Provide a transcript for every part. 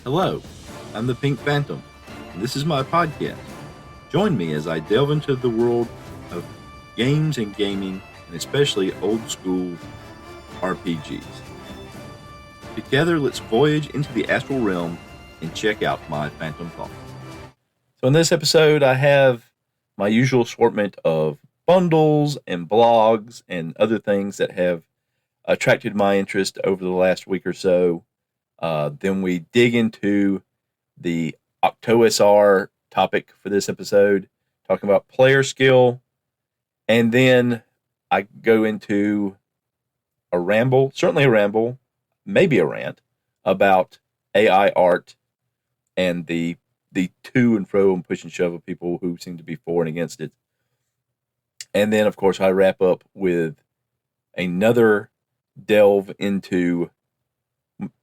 Hello, I'm the Pink Phantom, and this is my podcast. Join me as I delve into the world of games and gaming, and especially old school RPGs. Together, let's voyage into the astral realm and check out my Phantom thoughts. So, in this episode, I have my usual assortment of bundles and blogs and other things that have attracted my interest over the last week or so. Then we dig into the OctOSR topic for this episode, talking about player skill. And then I go into a ramble, certainly a ramble, maybe a rant, about AI art and the to and fro and push and shove of people who seem to be for and against it. And then, of course, I wrap up with another delve into,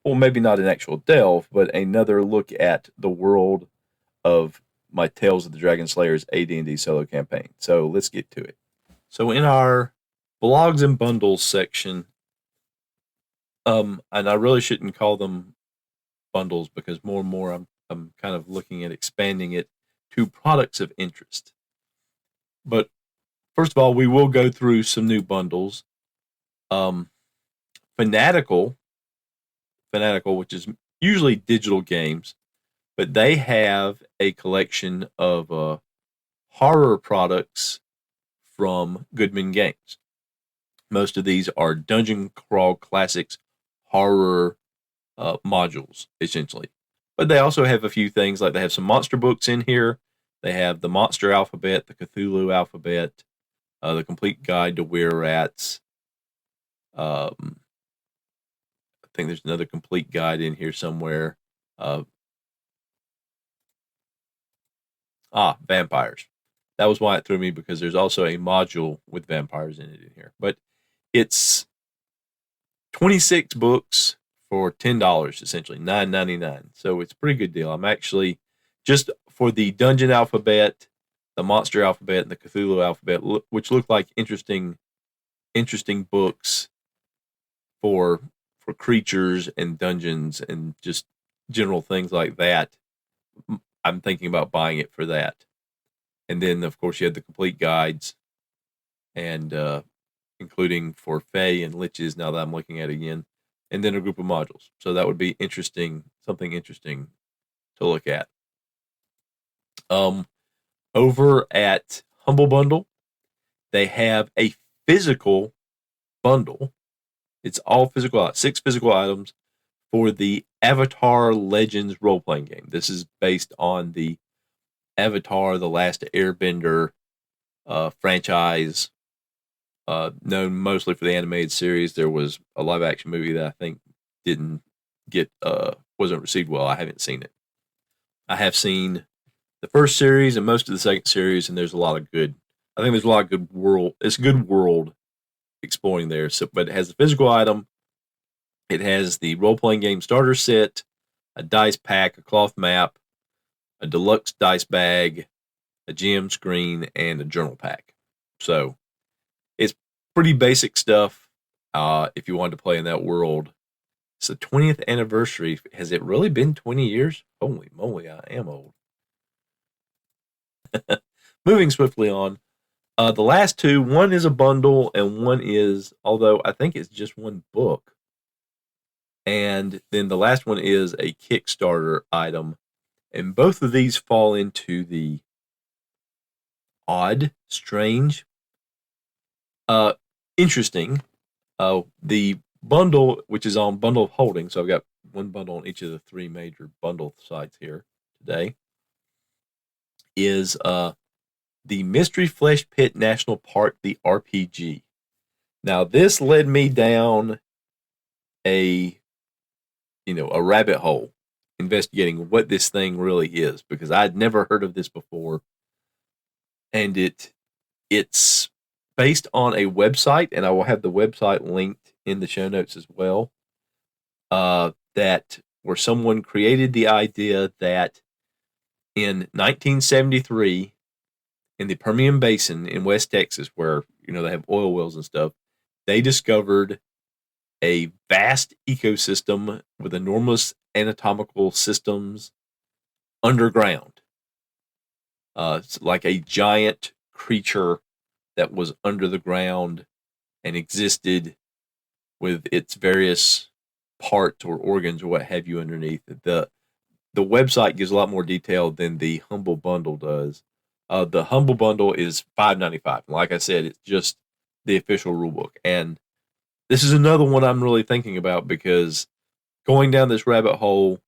well, maybe not an actual delve, but another look at the world of my Tales of the Dragon Slayers AD&D solo campaign. So let's get to it. So in our blogs and bundles section, and I really shouldn't call them bundles because more and more I'm kind of looking at expanding it to products of interest. But first of all, we will go through some new bundles. Fanatical, which is usually digital games, but they have a collection of horror products from Goodman Games. Most of these are Dungeon Crawl Classics horror modules, essentially. But they also have a few things, like they have some monster books in here. They have the Monster Alphabet, the Cthulhu Alphabet, the Complete Guide to Were-Rats. I think there's another complete guide in here somewhere. Vampires. That was why it threw me, because there's also a module with vampires in it in here. But it's 26 books for $10, essentially $9.99. So it's a pretty good deal. I'm actually, just for the Dungeon Alphabet, the Monster Alphabet, and the Cthulhu Alphabet, which look like interesting books for creatures and dungeons and just general things like that. I'm thinking about buying it for that. And then, of course, you had the complete guides, and including for Fae and Liches, now that I'm looking at it again, and then a group of modules. So that would be something interesting to look at. Over at Humble Bundle, they have a physical bundle. It's all physical, 6 physical items for the Avatar Legends role-playing game. This is based on the Avatar: The Last Airbender franchise, known mostly for the animated series. There was a live-action movie that I think wasn't received well. I haven't seen it. I have seen the first series and most of the second series, and there's a lot of good world. It's a good world exploring there. So, but it has the physical item. It has the role-playing game starter set, a dice pack, a cloth map, a deluxe dice bag, a GM screen, and a journal pack. So it's pretty basic stuff if you wanted to play in that world. It's the 20th anniversary. Has it really been 20 years? Holy moly, I am old. Moving swiftly on. The last two, one is a bundle and one is, although I think it's just one book. And then the last one is a Kickstarter item. And both of these fall into the odd, strange, interesting. The bundle, which is on Bundle of Holding, so I've got one bundle on each of the 3 major bundle sites here today, is the Mystery Flesh Pit National Park, the RPG. Now, this led me down a rabbit hole investigating what this thing really is, because I'd never heard of this before. And it's based on a website, and I will have the website linked in the show notes as well, that where someone created the idea that in 1973, in the Permian Basin in West Texas, where they have oil wells and stuff, they discovered a vast ecosystem with enormous anatomical systems underground. It's like a giant creature that was under the ground and existed with its various parts or organs or what have you underneath. The website gives a lot more detail than the Humble Bundle does. The Humble Bundle is $5.95. Like I said, it's just the official rulebook. And this is another one I'm really thinking about because going down this rabbit hole,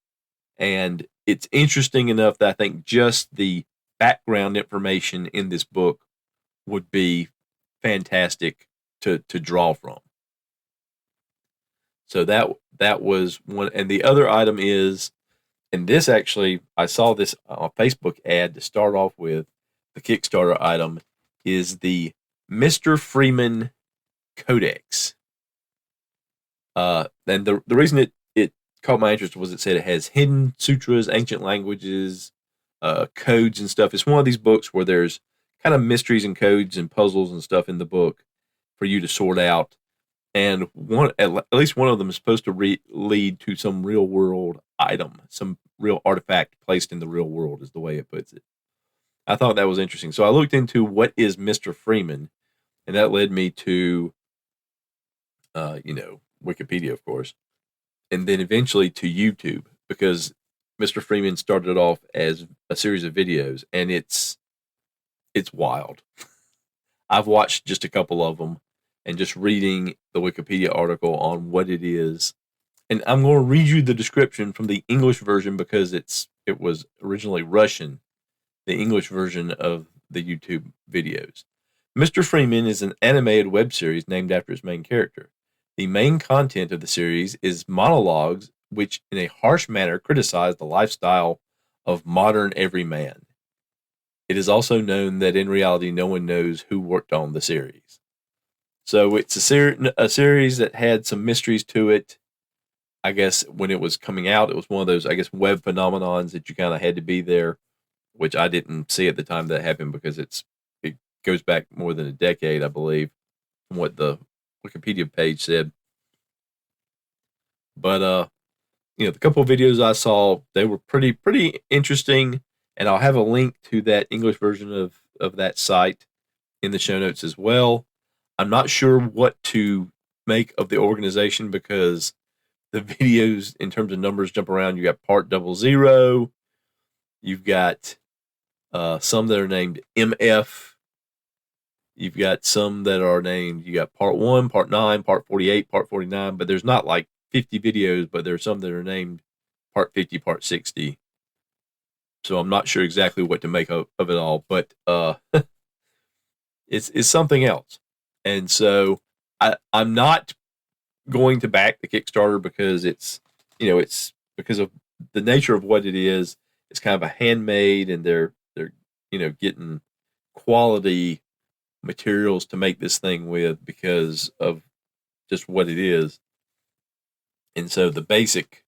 and it's interesting enough that I think just the background information in this book would be fantastic to draw from. So that was one. And the other item is, and this actually, I saw this on a Facebook ad to start off with. The Kickstarter item is the Mr. Freeman Codex. And the reason it caught my interest was it said it has hidden sutras, ancient languages, codes and stuff. It's one of these books where there's kind of mysteries and codes and puzzles and stuff in the book for you to sort out. And at least one of them is supposed to lead to some real world item, some real artifact placed in the real world, is the way it puts it. I thought that was interesting. So I looked into what is Mr. Freeman, and that led me to, Wikipedia, of course, and then eventually to YouTube, because Mr. Freeman started off as a series of videos, and it's wild. I've watched just a couple of them, and just reading the Wikipedia article on what it is. And I'm going to read you the description from the English version because it was originally Russian, the English version of the YouTube videos. Mr. Freeman is an animated web series named after its main character. The main content of the series is monologues which, in a harsh manner, criticize the lifestyle of modern everyman. It is also known that in reality, no one knows who worked on the series. So it's a series that had some mysteries to it. I guess when it was coming out, it was one of those, web phenomenons that you kind of had to be there, which I didn't see at the time that happened because it goes back more than a decade, I believe, from what the Wikipedia page said. But the couple of videos I saw, they were pretty interesting, and I'll have a link to that English version of that site in the show notes as well. I'm not sure what to make of the organization because the videos in terms of numbers jump around. You got part 00. You've got some that are named MF. You've got some that are named, you got part 1, part 9, part 48, part 49, but there's not like 50 videos, but there's some that are named part 50, part 60. So I'm not sure exactly what to make of it all, but it's something else. And so I'm not going to back the Kickstarter because it's because of the nature of what it is. It's kind of a handmade, and they're getting quality materials to make this thing with because of just what it is. And so the basic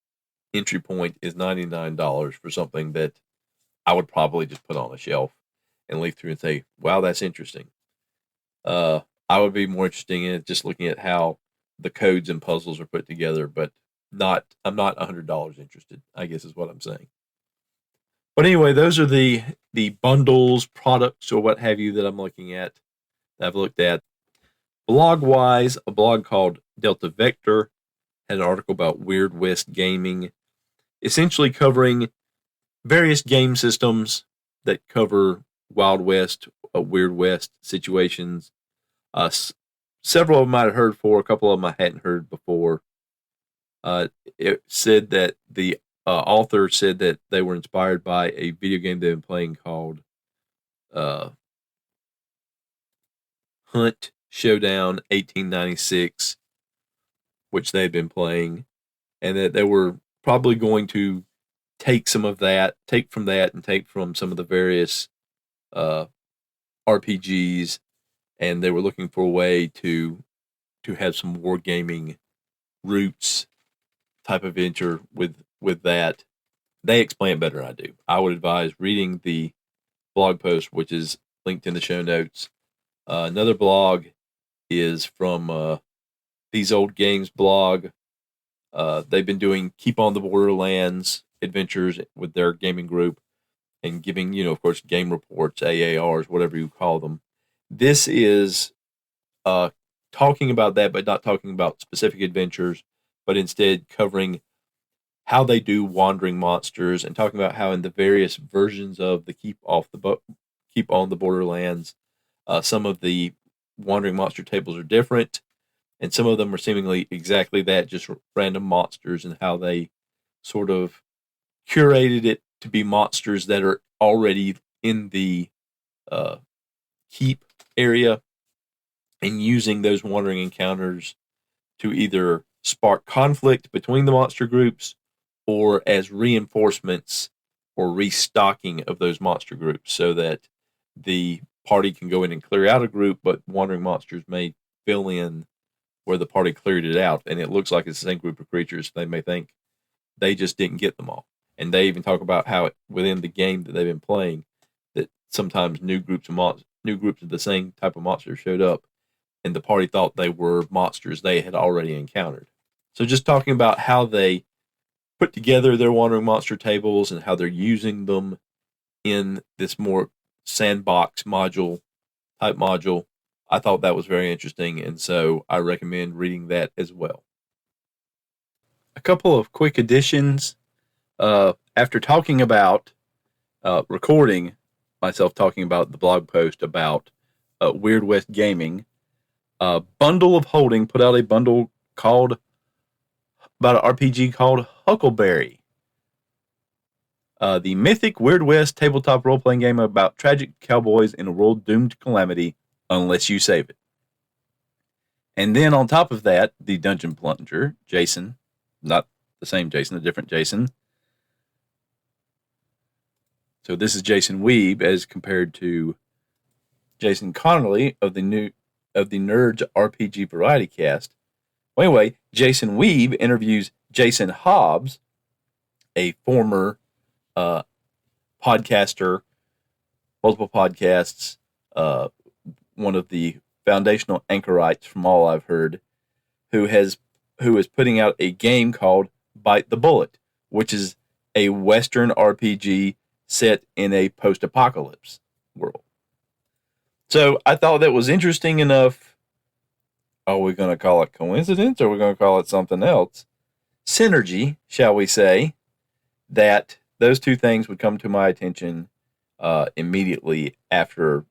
entry point is $99 for something that I would probably just put on a shelf and leaf through and say, wow, that's interesting. I would be more interested in it just looking at how the codes and puzzles are put together, but I'm not $100 interested, I guess is what I'm saying. But anyway, those are the bundles, products, or what have you that I'm looking at, that I've looked at. Blog-wise, a blog called Delta Vector had an article about Weird West gaming, essentially covering various game systems that cover Wild West, Weird West situations. Several of them I had heard for, a couple of them I hadn't heard before. It said that the author said that they were inspired by a video game they've been playing called Hunt Showdown 1896, which they've been playing, and that they were probably going to take from that, and take from some of the various RPGs, and they were looking for a way to have some wargaming roots type of venture with that. They explain it better than I do. I would advise reading the blog post, which is linked in the show notes. Another blog is from These Old Games blog. They've been doing Keep on the Borderlands adventures with their gaming group and giving, of course, game reports, AARs, whatever you call them. This is talking about that, but not talking about specific adventures, but instead covering how they do wandering monsters and talking about how in the various versions of the Keep on the Borderlands, some of the wandering monster tables are different, and some of them are seemingly exactly that, just random monsters, and how they sort of curated it to be monsters that are already in the keep area and using those wandering encounters to either spark conflict between the monster groups or as reinforcements or restocking of those monster groups so that the party can go in and clear out a group, but wandering monsters may fill in where the party cleared it out, and it looks like it's the same group of creatures. They may think they just didn't get them all. And they even talk about how within the game that they've been playing, that sometimes new groups of the same type of monster showed up, and the party thought they were monsters they had already encountered. So just talking about how they put together their wandering monster tables and how they're using them in this more sandbox module, I thought that was very interesting, and so I recommend reading that as well. A couple of quick additions. After talking about recording myself talking about the blog post about Weird West Gaming, Bundle of Holding put out a bundle about an RPG called Huckleberry. The mythic Weird West tabletop role-playing game about tragic cowboys in a world doomed to calamity unless you save it. And then on top of that, the Dungeon Plunger, Jason, not the same Jason, a different Jason. So this is Jason Weeb as compared to Jason Connolly of the Nerds RPG Variety Cast. Well, anyway, Jason Weeb interviews Jason Hobbs, a former podcaster, multiple podcasts, one of the foundational anchorites from all I've heard, who is putting out a game called Bite the Bullet, which is a Western RPG set in a post-apocalypse world. So I thought that was interesting enough. Are we going to call it coincidence or are we going to call it something else? Synergy, shall we say, that those two things would come to my attention immediately after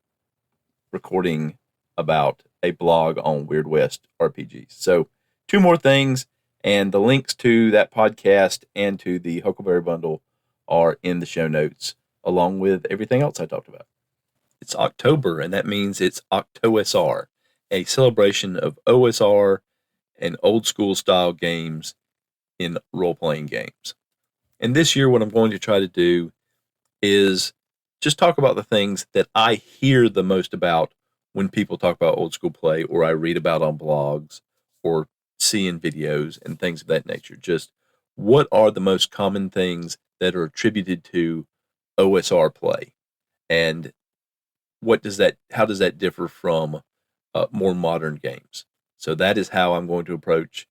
recording about a blog on Weird West RPGs. So 2 more things, and the links to that podcast and to the Huckleberry Bundle are in the show notes, along with everything else I talked about. It's October, and that means it's OctoOSR, a celebration of OSR and old school style games in role-playing games. And this year, what I'm going to try to do is just talk about the things that I hear the most about when people talk about old school play, or I read about on blogs, or see in videos and things of that nature. Just what are the most common things that are attributed to OSR play, and how does that differ from more modern games? So that is how I'm going to approach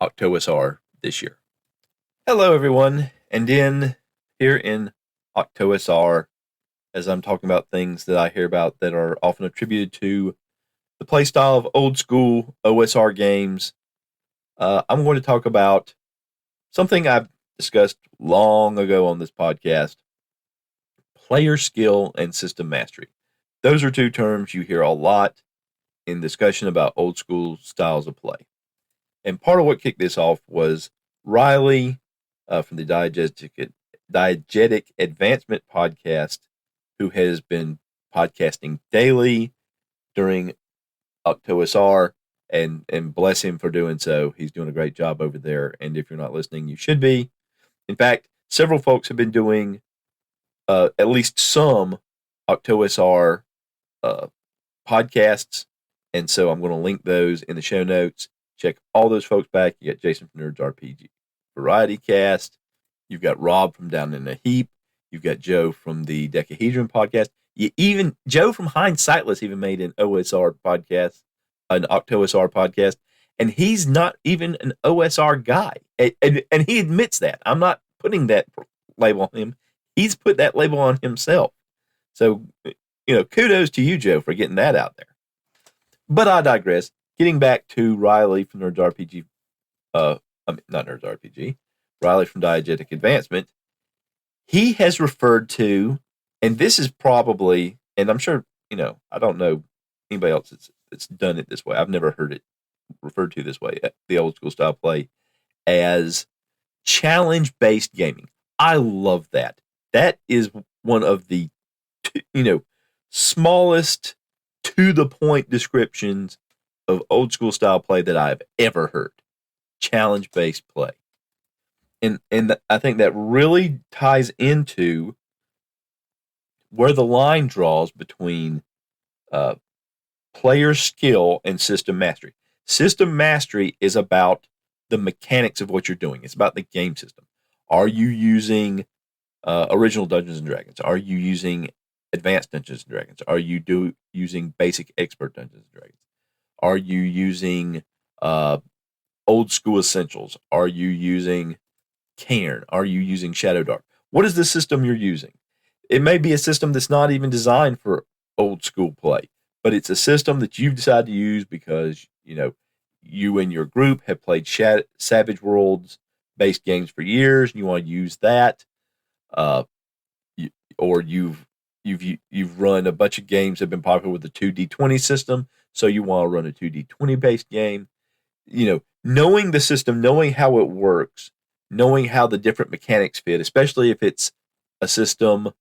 OctoOSR this year. Hello, everyone, and here in OctoOSR, as I'm talking about things that I hear about that are often attributed to the playstyle of old school OSR games, I'm going to talk about something I've discussed long ago on this podcast: player skill and system mastery. Those are 2 terms you hear a lot in discussion about old school styles of play. And part of what kicked this off was Riley from the Diegetic Advancement podcast, who has been podcasting daily during OctoOSR, and bless him for doing so. He's doing a great job over there, and if you're not listening, you should be. In fact, several folks have been doing at least some OctoOSR podcasts, and so I'm going to link those in the show notes. Check all those folks back. You got Jason from Nerds RPG Variety Cast. You've got Rob from Down in a Heap. You've got Joe from the Decahedron podcast. Joe from Hindsightless even made an OSR podcast, an OctoOSR podcast. And he's not even an OSR guy. And he admits that. I'm not putting that label on him. He's put that label on himself. So, kudos to you, Joe, for getting that out there. But I digress. Getting back to Riley from Nerds RPG, not Nerds RPG, Riley from Diegetic Advancement, he has referred to, and this is probably, and I'm sure, I don't know anybody else that's done it this way. I've never heard it referred to this way, the old school style play, as challenge-based gaming. I love that. That is one of the, smallest to-the-point descriptions of old school style play that I've ever heard. Challenge-based play. And I think that really ties into where the line draws between player skill and system mastery. System mastery is about the mechanics of what you're doing. It's about the game system. Are you using original Dungeons and Dragons? Are you using advanced Dungeons and Dragons? Are you using basic expert Dungeons and Dragons? Are you using old school essentials? Are you using Cairn? Are you using Shadow Dark? What is the system you're using? It may be a system that's not even designed for old school play, but it's a system that you've decided to use because, you and your group have played Savage Worlds based games for years, and you want to use that. Or you've run a bunch of games that have been popular with the 2D20 system, so you want to run a 2D20 based game. Knowing the system, knowing how it works, knowing how the different mechanics fit, especially if it's a system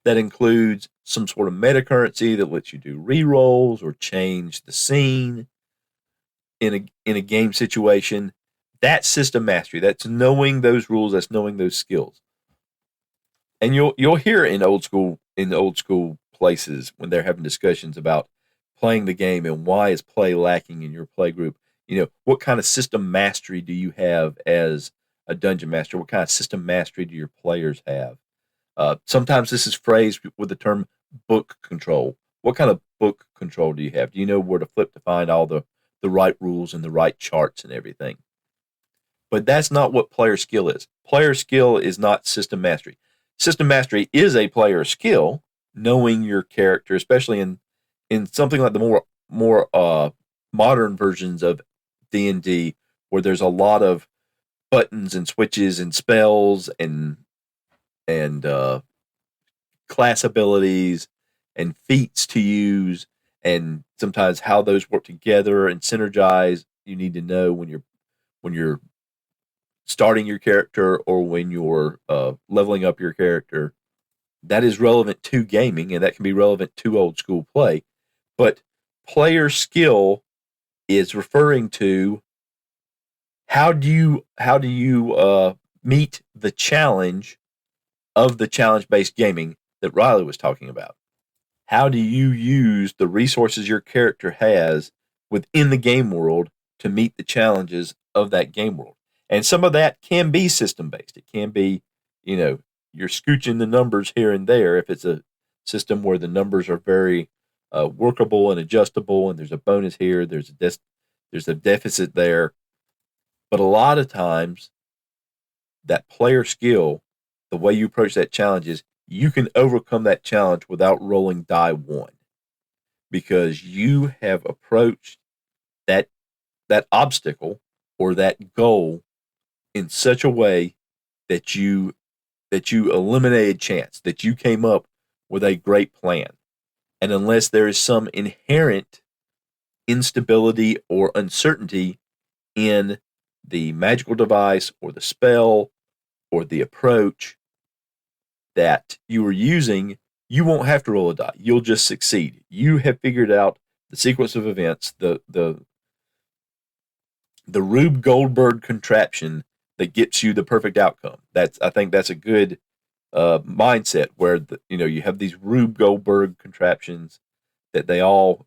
that includes some sort of meta currency that lets you do rerolls or change the scene in a game situation. That's system mastery. That's knowing those rules. That's knowing those skills. And you'll hear in old school places when they're having discussions about playing the game and why is play lacking in your play group. What kind of system mastery do you have as a dungeon master? What kind of system mastery do your players have? Sometimes this is phrased with the term book control. What kind of book control do you have? Do you know where to flip to find all the right rules and the right charts and everything? But that's not what player skill is. Player skill is not system mastery. System mastery is a player skill, knowing your character, especially in something like the more modern versions of D&D, where there's a lot of buttons and switches and spells and class abilities and feats to use, and sometimes how those work together and synergize. You need to know when you're starting your character or when you're leveling up your character. That is relevant to gaming, and that can be relevant to old school play. But player skill is referring to how do you meet the challenge of the challenge-based gaming that Riley was talking about. How do you use the resources your character has within the game world to meet the challenges of that game world? And some of that can be system-based. It can be, you're scooching the numbers here and there if it's a system where the numbers are very workable and adjustable, and there's a bonus here, there's a deficit there. But a lot of times, that player skill, the way you approach that challenge is you can overcome that challenge without rolling die one, because you have approached that obstacle or that goal in such a way that you eliminated chance, that you came up with a great plan. And unless there is some inherent instability or uncertainty in the magical device or the spell or the approach that you are using, you won't have to roll a die. You'll just succeed. You have figured out the sequence of events, the Rube Goldberg contraption that gets you the perfect outcome. I think that's a good mindset where you have these Rube Goldberg contraptions that all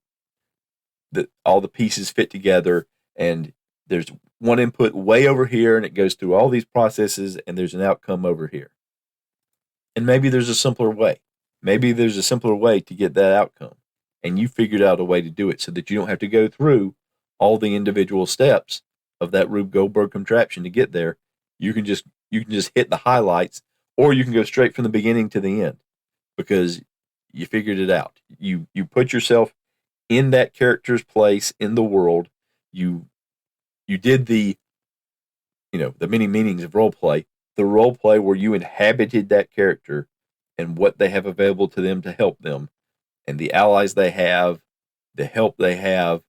the pieces fit together, and there's one input way over here, and it goes through all these processes, and there's an outcome over here. And maybe there's a simpler way. Maybe there's a simpler way to get that outcome, and you figured out a way to do it so that you don't have to go through all the individual steps of that Rube Goldberg contraption to get there, you can just hit the highlights, or you can go straight from the beginning to the end because you figured it out. You put yourself in that character's place in the world. You did the many meanings of role play, the role play where you inhabited that character and what they have available to them to help them, and the allies they have, the help they have,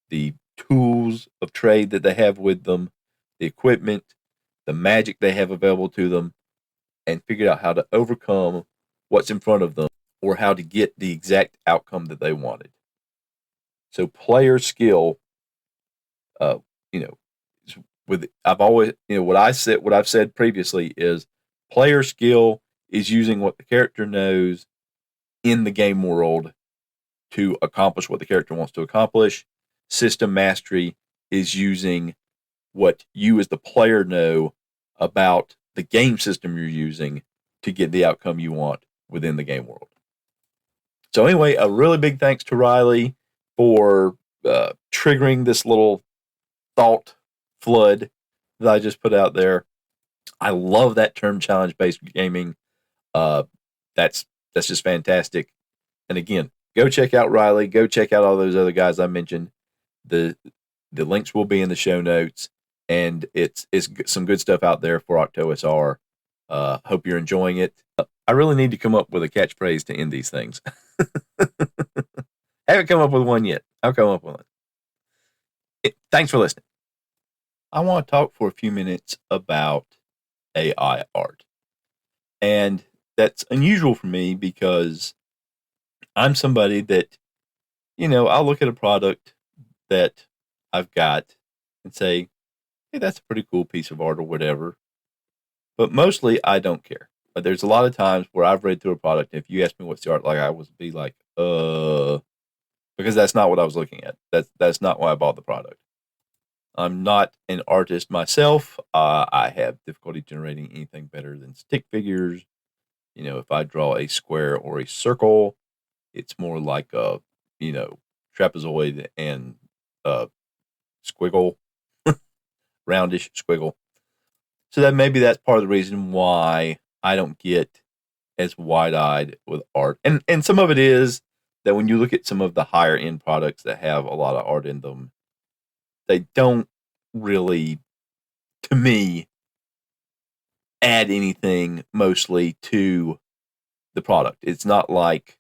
the tools of trade that they have with them, the equipment, the magic they have available to them, and figured out how to overcome what's in front of them or how to get the exact outcome that they wanted. So player skill, I've always, what I've said previously is player skill is using what the character knows in the game world to accomplish what the character wants to accomplish. System mastery is using what you as the player know about the game system you're using to get the outcome you want within the game world. So anyway, a really big thanks to Riley for triggering this little thought flood that I just put out there. I love that term challenge-based gaming. That's just fantastic. And again, go check out Riley. Go check out all those other guys I mentioned. The links will be in the show notes, and it's some good stuff out there for OctoOSR. Hope you're enjoying it. I really need to come up with a catchphrase to end these things. Haven't come up with one yet. I'll come up with one. Thanks for listening. I want to talk for a few minutes about AI art. And that's unusual for me because I'm somebody that, I'll look at a product that I've got and say, hey, that's a pretty cool piece of art or whatever. But mostly I don't care. But there's a lot of times where I've read through a product, and if you ask me what's the art like, I would be like, because that's not what I was looking at. That's not why I bought the product. I'm not an artist myself. I have difficulty generating anything better than stick figures. If I draw a square or a circle, it's more like a, trapezoid and squiggle, roundish squiggle. So that maybe that's part of the reason why I don't get as wide-eyed with art. And some of it is that when you look at some of the higher end products that have a lot of art in them, they don't really, to me, add anything mostly to the product. It's not like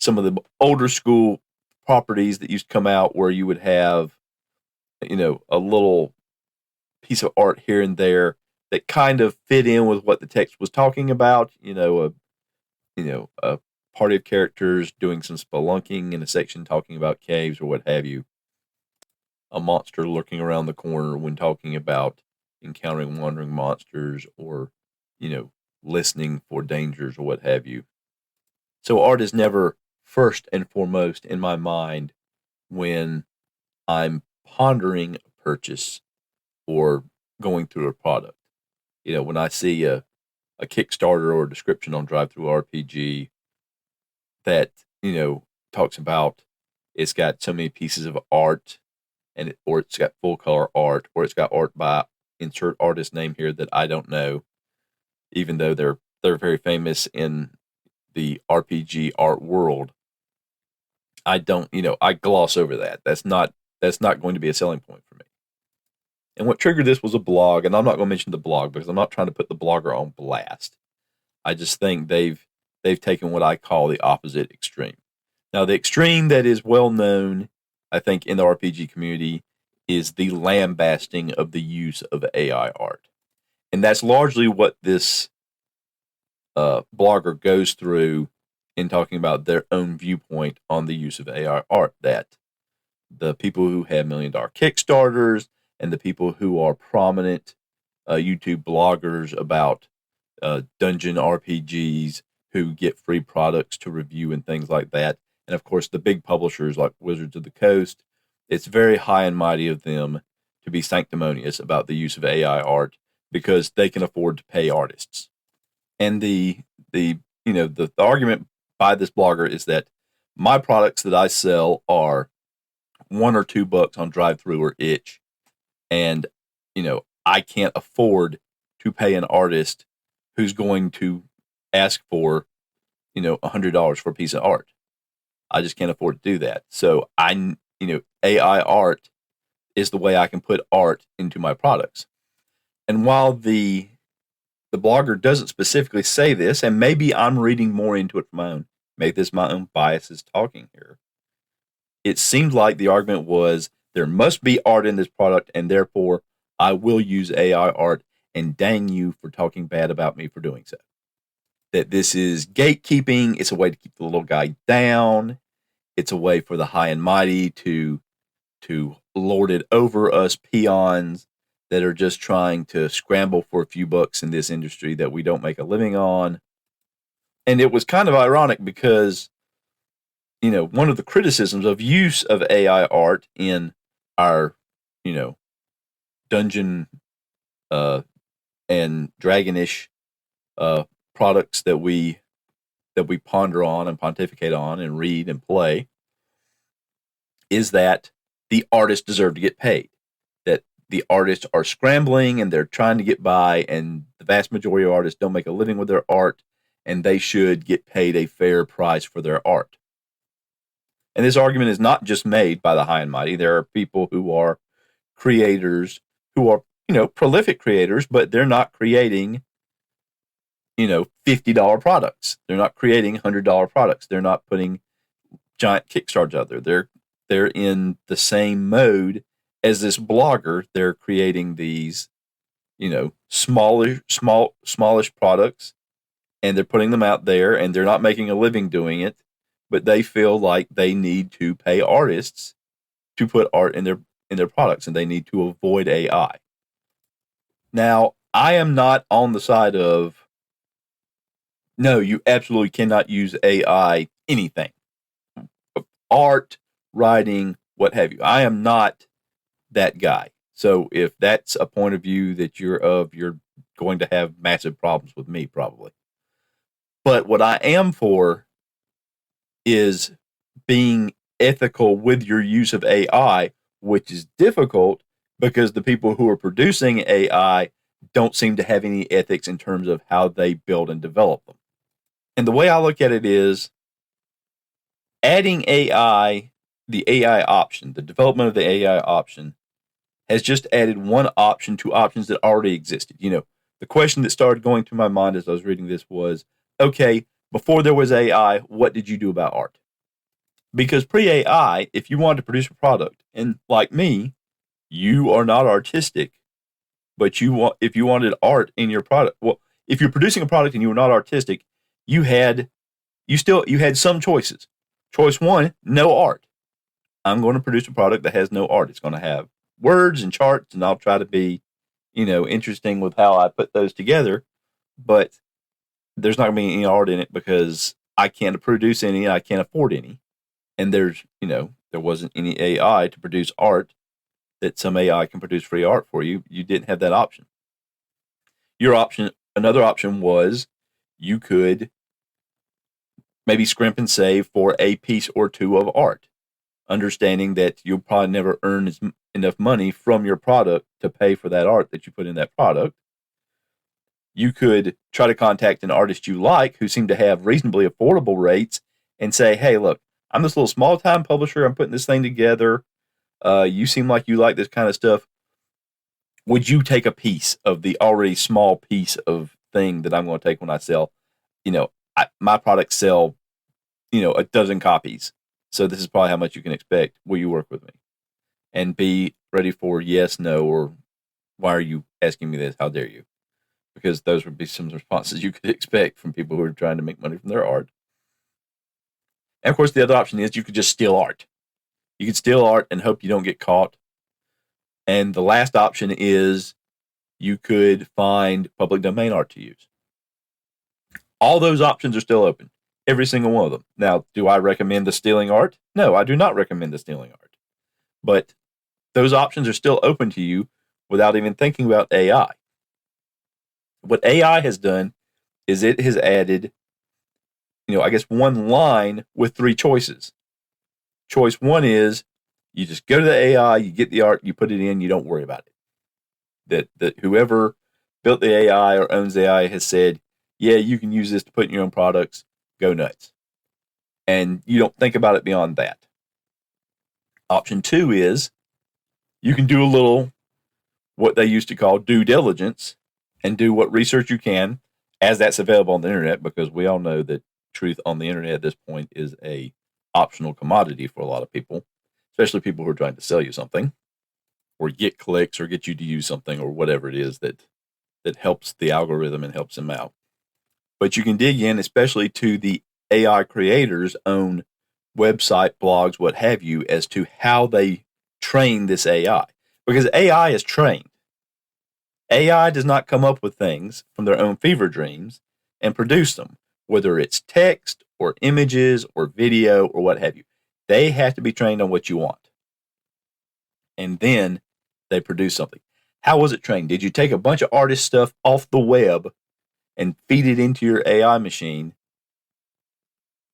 some of the older school properties that used to come out where you would have, a little piece of art here and there that kind of fit in with what the text was talking about. A party of characters doing some spelunking in a section talking about caves or what have you. A monster lurking around the corner when talking about encountering wandering monsters or, listening for dangers or what have you. So art is never first and foremost in my mind when I'm pondering a purchase or going through a product. When I see a Kickstarter or a description on DriveThruRPG that, talks about it's got so many pieces of art or it's got full color art, or it's got art by insert artist name here that I don't know, even though they're very famous in the RPG art world. I don't, I gloss over that. That's not going to be a selling point for me. And what triggered this was a blog, and I'm not going to mention the blog because I'm not trying to put the blogger on blast. I just think they've taken what I call the opposite extreme. Now, the extreme that is well known, I think, in the RPG community is the lambasting of the use of AI art. And that's largely what this blogger goes through in talking about their own viewpoint on the use of AI art, that the people who have $1 million Kickstarters and the people who are prominent YouTube bloggers about dungeon RPGs who get free products to review and things like that. And of course, the big publishers like Wizards of the Coast, it's very high and mighty of them to be sanctimonious about the use of AI art because they can afford to pay artists. And the argument by this blogger is that my products that I sell are $1 or $2 on drive-through or itch, and I can't afford to pay an artist who's going to ask for $100 for a piece of art. I just can't afford to do that. So AI art is the way I can put art into my products. And while the blogger doesn't specifically say this, and maybe I'm reading more into it for my own, maybe this my own biases talking here, it seemed like the argument was there must be art in this product, and therefore I will use AI art, and dang you for talking bad about me for doing so. That this is gatekeeping. It's a way to keep the little guy down. It's a way for the high and mighty to lord it over us peons that are just trying to scramble for a few bucks in this industry that we don't make a living on. And it was kind of ironic because, one of the criticisms of use of AI art in our, dungeon and dragonish products that we ponder on and pontificate on and read and play is that the artists deserve to get paid. That the artists are scrambling and they're trying to get by, and the vast majority of artists don't make a living with their art, and they should get paid a fair price for their art. And this argument is not just made by the high and mighty. There are people who are creators who are, prolific creators, but they're not creating, $50 products. They're not creating $100 products. They're not putting giant Kickstarters out there. They're in the same mode as this blogger. They're creating these, smallish products, and they're putting them out there, and they're not making a living doing it, but they feel like they need to pay artists to put art in their products, and they need to avoid AI. Now, I am not on the side of, no, you absolutely cannot use AI anything. Art, writing, what have you. I am not that guy. So if that's a point of view that you're going to have massive problems with me, probably. But what I am for is being ethical with your use of AI, which is difficult because the people who are producing AI don't seem to have any ethics in terms of how they build and develop them. And the way I look at it is adding AI, the AI option, the development of the AI option has just added one option to options that already existed. The question that started going through my mind as I was reading this was, okay, before there was AI, what did you do about art? Because pre-AI, if you wanted to produce a product, and like me, you are not artistic, but if you wanted art in your product, well, if you're producing a product and you were not artistic, you had some choices. Choice one, no art. I'm going to produce a product that has no art. It's going to have words and charts, and I'll try to be, interesting with how I put those together, but there's not going to be any art in it because I can't produce any, I can't afford any. And there wasn't any AI to produce art that some AI can produce free art for you. You didn't have that option. Another option was you could maybe scrimp and save for a piece or two of art, understanding that you'll probably never earn enough money from your product to pay for that art that you put in that product. You could try to contact an artist you like who seem to have reasonably affordable rates and say, hey, look, I'm this little small-time publisher. I'm putting this thing together. You seem like you like this kind of stuff. Would you take a piece of the already small piece of thing that I'm going to take when I sell? My products sell, a dozen copies. So this is probably how much you can expect. Will you work with me? And be ready for yes, no, or why are you asking me this? How dare you? Because those would be some responses you could expect from people who are trying to make money from their art. And of course, the other option is you could just steal art. You could steal art and hope you don't get caught. And the last option is you could find public domain art to use. All those options are still open. Every single one of them. Now, do I recommend the stealing art? No, I do not recommend the stealing art. But those options are still open to you without even thinking about AI. What AI has done is it has added, one line with three choices. Choice one is You just go to the AI, you get the art, you put it in, you don't worry about it. That whoever built the AI or owns the AI has said, yeah, you can use this to put in your own products, go nuts. And you don't think about it beyond that. Option 2 is you can do a little what they used to call due diligence and do what research you can as that's available on the internet, because we all know that truth on the internet at this point is a optional commodity for a lot of people, especially people who are trying to sell you something or get clicks or get you to use something or whatever it is that helps the algorithm and helps them out. But you can dig in, especially to the AI creators' own website, blogs, what have you, as to how they train this AI. Because AI is trained. AI does not come up with things from their own fever dreams and produce them, whether it's text or images or video or what have you. They have to be trained on what you want. And then they produce something. How was it trained? Did you take a bunch of artist stuff off the web and feed it into your AI machine?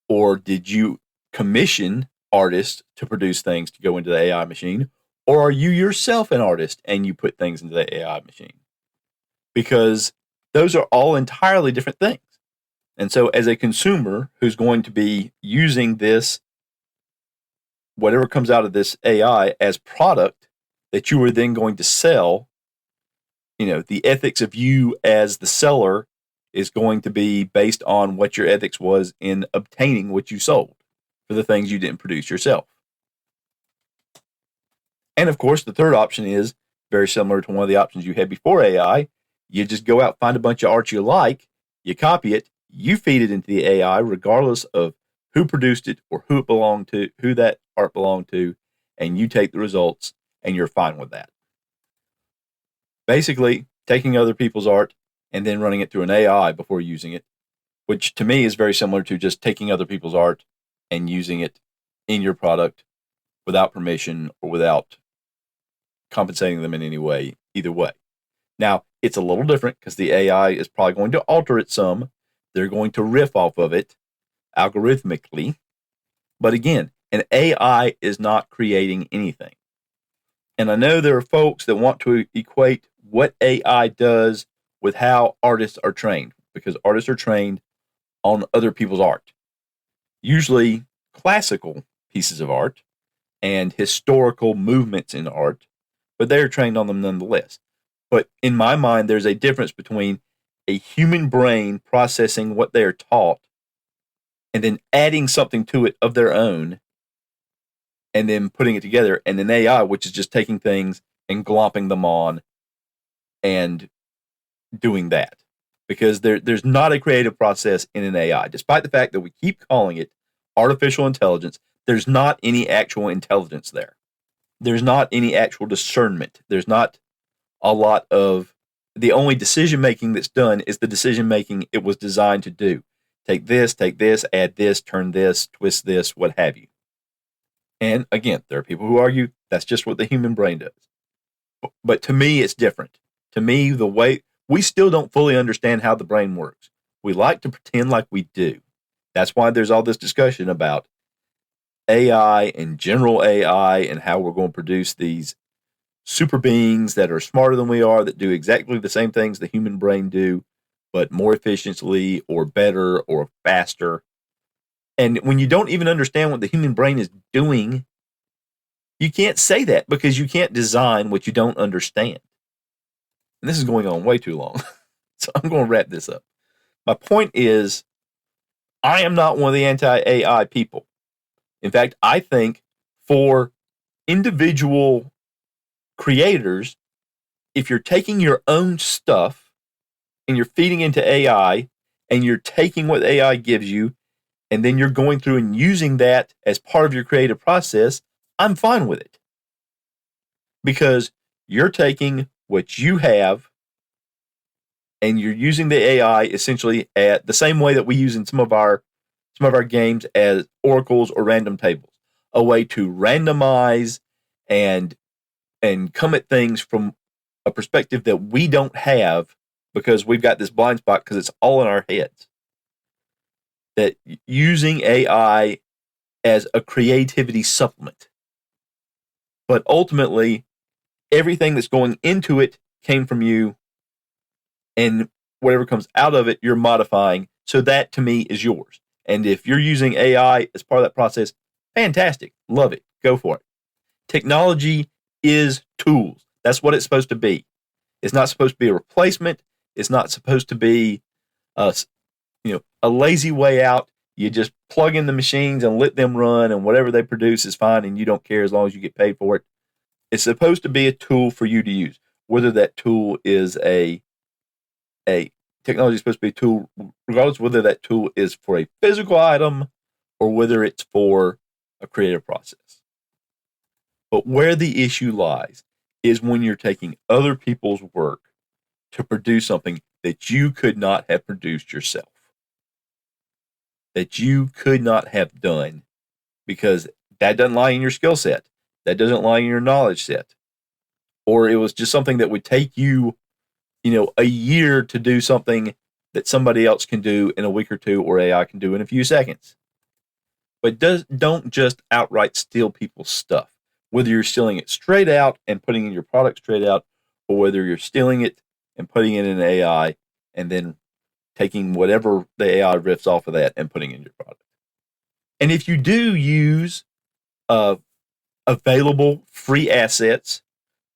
Or did you commission artists to produce things to go into the AI machine? Or are you yourself an artist and you put things into the AI machine? Because those are all entirely different things. And so as a consumer who's going to be using this, whatever comes out of this AI as product that you are then going to sell, the ethics of you as the seller is going to be based on what your ethics was in obtaining what you sold for the things you didn't produce yourself. And of course, the third option is very similar to one of the options you had before AI. You just go out, find a bunch of art you like, you copy it, you feed it into the AI, regardless of who produced it or who it belonged to, who that art belonged to, and you take the results and you're fine with that. Basically, taking other people's art and then running it through an AI before using it, which to me is very similar to just taking other people's art and using it in your product without permission or without compensating them in any way, either way. Now, it's a little different because the AI is probably going to alter it some. They're going to riff off of it algorithmically. But again, an AI is not creating anything. And I know there are folks that want to equate what AI does with how artists are trained, because artists are trained on other people's art, usually classical pieces of art and historical movements in art, but they're trained on them nonetheless. But in my mind, there's a difference between a human brain processing what they are taught and then adding something to it of their own and then putting it together, and an AI, which is just taking things and glomping them on and doing that. Because there's not a creative process in an AI. Despite the fact that we keep calling it artificial intelligence, there's not any actual intelligence there. There's not any actual discernment. There's not a lot of, the only decision making that's done is the decision making it was designed to do. Take this, add this, turn this, twist this, what have you. And again, there are people who argue that's just what the human brain does. But to me, it's different. To me, the way, we still don't fully understand how the brain works. We like to pretend like we do. That's why there's all this discussion about AI and general AI and how we're going to produce these super beings that are smarter than we are, that do exactly the same things the human brain do, but more efficiently or better or faster. And when you don't even understand what the human brain is doing, you can't say that because you can't design what you don't understand. And this is going on way too long. So I'm going to wrap this up. My point is, I am not one of the anti-AI people. In fact, I think for individual creators, if you're taking your own stuff and you're feeding into AI and you're taking what AI gives you and then you're going through and using that as part of your creative process, I'm fine with it. Because you're taking what you have and you're using the AI essentially at the same way that we use in some of our games as oracles or random tables, a way to randomize and come at things from a perspective that we don't have because we've got this blind spot because it's all in our heads. That using AI as a creativity supplement But ultimately, everything that's going into it came from you, and whatever comes out of it, you're modifying. So that to me is yours. And if you're using AI as part of that process, fantastic. Love it. Go for it. Technology is tools. That's what it's supposed to be. It's not supposed to be a replacement. It's not supposed to be a lazy way out. You just plug in the machines and let them run, and whatever they produce is fine, and you don't care as long as you get paid for it. It's supposed to be a tool for you to use. Whether that tool is a technology is supposed to be a tool, regardless of whether that tool is for a physical item or whether it's for a creative process. But where the issue lies is when you're taking other people's work to produce something that you could not have produced yourself, that you could not have done, because that doesn't lie in your skill set. That doesn't lie in your knowledge set. Or it was just something that would take you, a year to do something that somebody else can do in a week or two, or AI can do in a few seconds. But don't just outright steal people's stuff. Whether you're stealing it straight out and putting in your product straight out, or whether you're stealing it and putting it in AI and then taking whatever the AI riffs off of that and putting in your product. And if you do use available free assets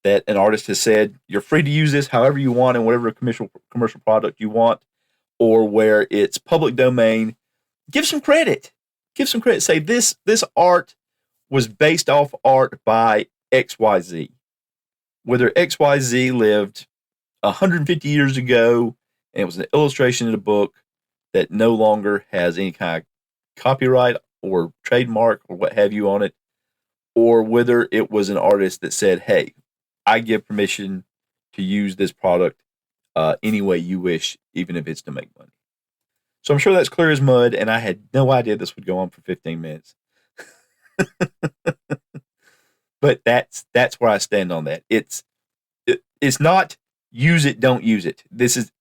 that an artist has said, you're free to use this however you want in whatever commercial product you want, or where it's public domain, give some credit. Give some credit. Say this art was based off art by XYZ. Whether XYZ lived 150 years ago and it was an illustration in a book that no longer has any kind of copyright or trademark or what have you on it, or whether it was an artist that said, hey, I give permission to use this product any way you wish, even if it's to make money. So I'm sure that's clear as mud, and I had no idea this would go on for 15 minutes. But that's where I stand on that. It's not use it, don't use it.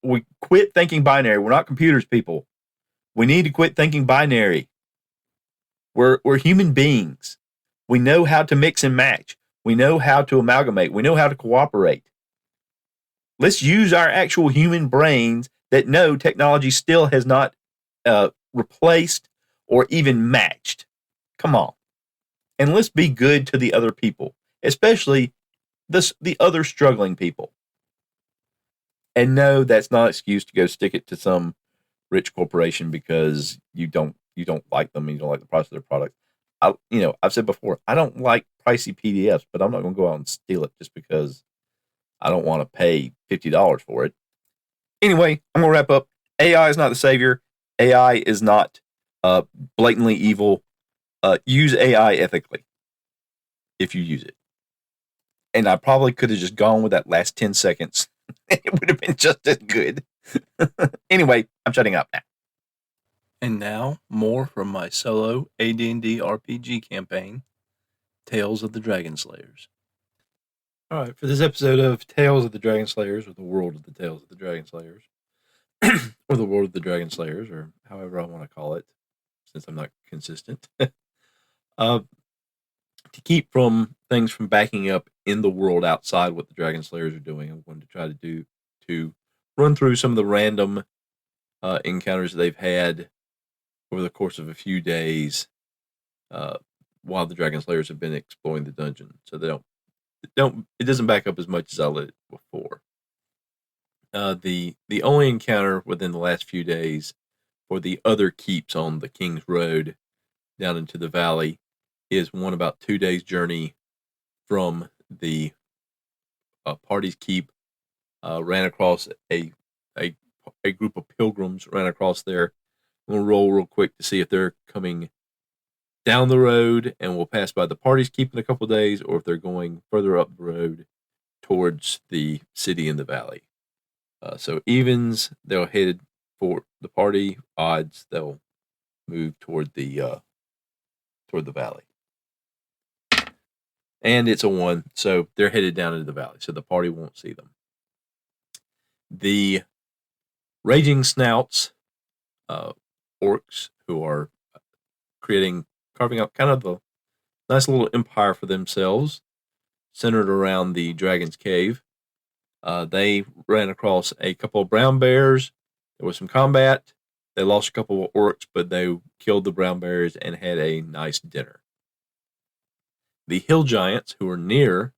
We quit thinking binary. We're not computers, people. We need to quit thinking binary. We're human beings. We know how to mix and match. We know how to amalgamate. We know how to cooperate. Let's use our actual human brains that know technology still has not replaced or even matched. Come on. And let's be good to the other people, especially the other struggling people. And no, that's not an excuse to go stick it to some rich corporation because you don't like them and you don't like the price of their product. I've said before, I don't like pricey PDFs, but I'm not going to go out and steal it just because I don't want to pay $50 for it. Anyway, I'm going to wrap up. AI is not the savior. AI is not blatantly evil. Use AI ethically if you use it. And I probably could have just gone with that last 10 seconds. It would have been just as good. Anyway, I'm shutting up now. And now, more from my solo AD&D RPG campaign, Tales of the Dragon Slayers. All right, for this episode of Tales of the Dragon Slayers, or the World of the Tales of the Dragon Slayers, or the World of the Dragon Slayers, or however I want to call it, since I'm not consistent, to keep things from backing up in the world outside what the Dragon Slayers are doing, I'm going to try to run through some of the random encounters they've had over the course of a few days while the Dragon Slayers have been exploring the dungeon. So it doesn't back up as much as I let it before. The only encounter within the last few days for the other keeps on the King's Road down into the valley is one about 2 days journey from the party's keep. Ran across a group of pilgrims, ran across there. We'll roll real quick to see if they're coming down the road and we'll pass by the party's keep in a couple of days, or if they're going further up the road towards the city in the valley. So evens, they'll head for the party. Odds, they'll move toward the valley. And it's a 1, so they're headed down into the valley, so the party won't see them. The Raging Snouts, orcs, who are carving out kind of a nice little empire for themselves, centered around the Dragon's Cave. They ran across a couple of brown bears. There was some combat. They lost a couple of orcs, but they killed the brown bears and had a nice dinner. The hill giants, who were near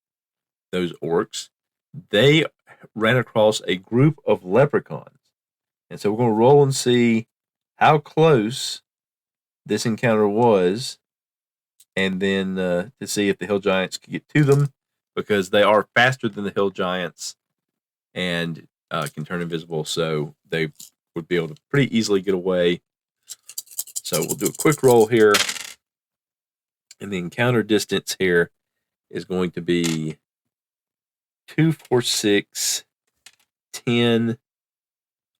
those orcs, they ran across a group of leprechauns. And so we're going to roll and see how close this encounter was, and then to see if the hill giants could get to them, because they are faster than the hill giants and can turn invisible, so they would be able to pretty easily get away. So we'll do a quick roll here, and the encounter distance here is going to be 2, 4, 6, 10,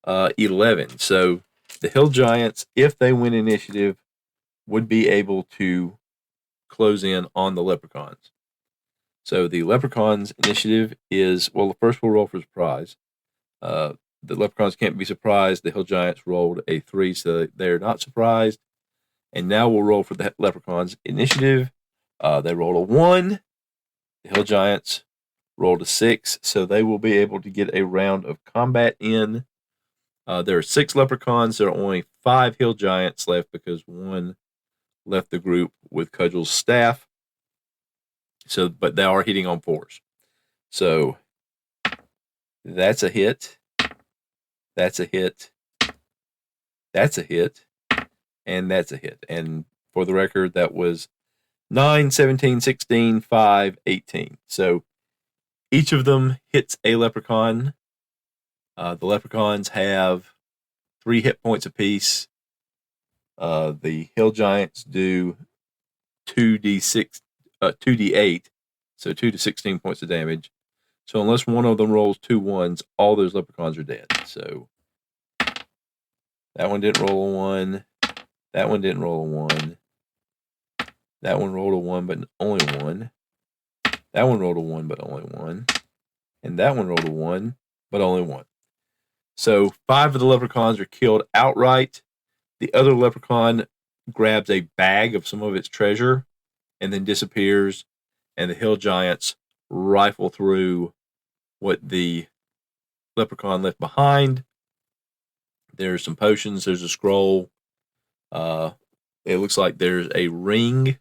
11. So the hill giants, if they win initiative, would be able to close in on the leprechauns. So the leprechauns initiative is, well, first we'll roll for surprise. The leprechauns can't be surprised. The hill giants rolled a 3, so they're not surprised. And now we'll roll for the leprechauns initiative. They rolled a 1. The hill giants rolled a 6, so they will be able to get a round of combat in. There are 6 leprechauns. There are only 5 hill giants left because 1 left the group with Cudgel's staff. So, but they are hitting on 4s. So that's a hit. That's a hit. That's a hit. And that's a hit. And for the record, that was 9, 17, 16, 5, 18. So each of them hits a leprechaun. The leprechauns have 3 hit points apiece. The hill giants do 2d6, 2d8, so 2 to 16 points of damage. So unless one of them rolls 2 1s, all those leprechauns are dead. So that one didn't roll a 1. That one didn't roll a 1. That one rolled a 1, but only 1. That one rolled a 1, but only 1. And that one rolled a 1, but only 1. So 5 of the leprechauns are killed outright. The other leprechaun grabs a bag of some of its treasure and then disappears. And the hill giants rifle through what the leprechaun left behind. There's some potions. There's a scroll. It looks like there's a ring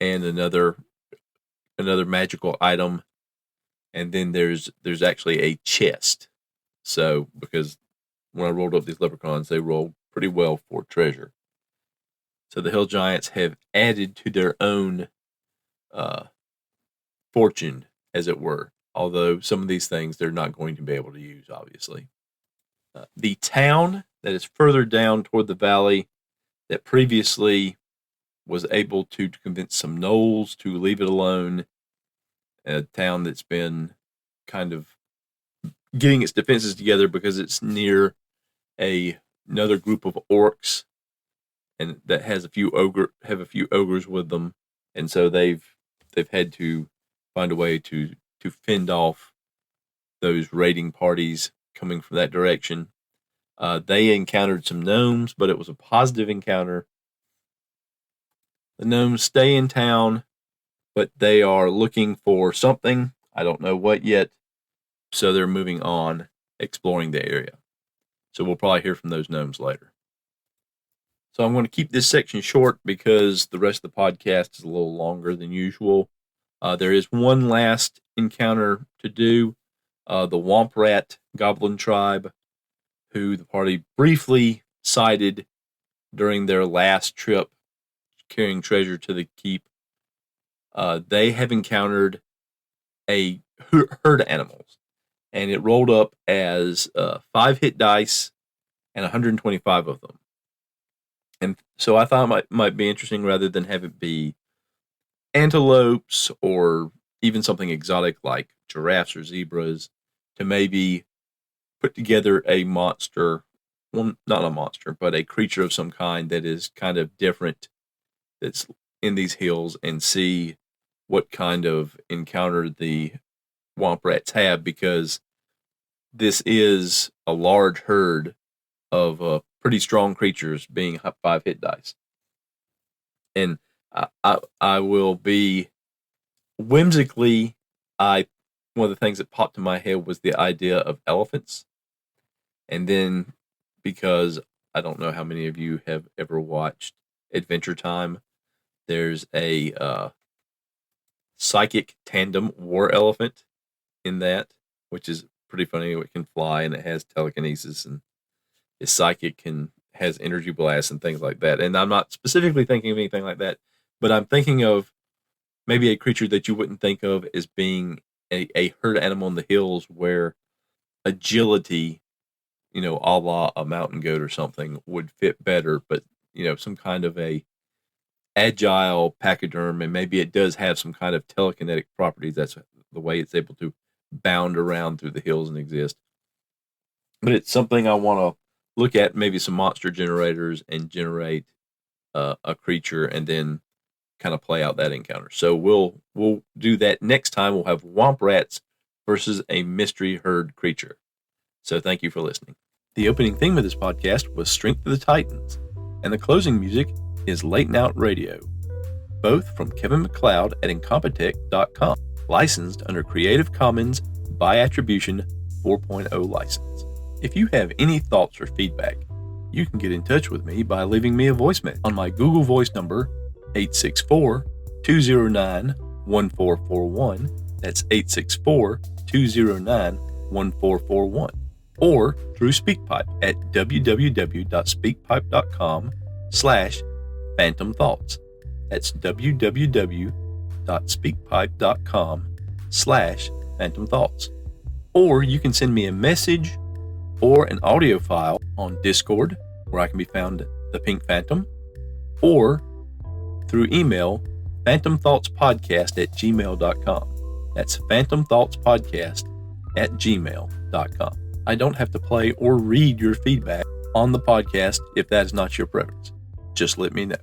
and another magical item. And then there's actually a chest. So, because when I rolled up these leprechauns, they rolled pretty well for treasure. So the hill giants have added to their own fortune, as it were. Although some of these things they're not going to be able to use, obviously. The town that is further down toward the valley that previously was able to convince some gnolls to leave it alone, a town that's been kind of getting its defenses together because it's near another group of orcs, and that has a few ogres with them, and so they've had to find a way to fend off those raiding parties coming from that direction. They encountered some gnomes, but it was a positive encounter. The gnomes stay in town, but they are looking for something. I don't know what yet. So they're moving on, exploring the area. So we'll probably hear from those gnomes later. So I'm going to keep this section short because the rest of the podcast is a little longer than usual. There is one last encounter to do. The Womp Rat Goblin Tribe, who the party briefly sighted during their last trip carrying treasure to the keep. They have encountered a herd of animals, and it rolled up as 5 hit dice and 125 of them. And so I thought it might be interesting, rather than have it be antelopes or even something exotic like giraffes or zebras, to maybe put together a monster, well, not a monster, but a creature of some kind that is kind of different, that's in these hills, and see what kind of encounter the Womp Rats have, because this is a large herd of pretty strong creatures being 5 hit dice. And I will be whimsically, one of the things that popped in my head was the idea of elephants. And then, because I don't know how many of you have ever watched Adventure Time, there's a psychic tandem war elephant in that, which is pretty funny. It can fly and it has telekinesis and is psychic and has energy blasts and things like that. And I'm not specifically thinking of anything like that, but I'm thinking of maybe a creature that you wouldn't think of as being a herd animal in the hills where agility, a la a mountain goat or something, would fit better, but some kind of a agile pachyderm, and maybe it does have some kind of telekinetic properties. That's the way it's able to bound around through the hills and exist. But it's something I want to look at, maybe some monster generators, and generate a creature, and then kind of play out that encounter. So we'll do that next time. We'll have Womp Rats versus a mystery herd creature. So thank you for listening. The opening theme of this podcast was Strength of the Titans, and the closing music is Late Night Radio, both from Kevin MacLeod at Incompetech.com, licensed under Creative Commons by Attribution 4.0 license. If you have any thoughts or feedback, you can get in touch with me by leaving me a voicemail on my Google Voice number, 864-209-1441. That's 864-209-1441. Or through SpeakPipe at www.speakpipe.com/Phantom Thoughts. That's www.speakpipe.com/Phantom Thoughts. Or you can send me a message or an audio file on Discord, where I can be found the Pink Phantom, or through email, phantomthoughtspodcast@gmail.com. That's phantomthoughtspodcast@gmail.com. I don't have to play or read your feedback on the podcast if that is not your preference. Just let me know.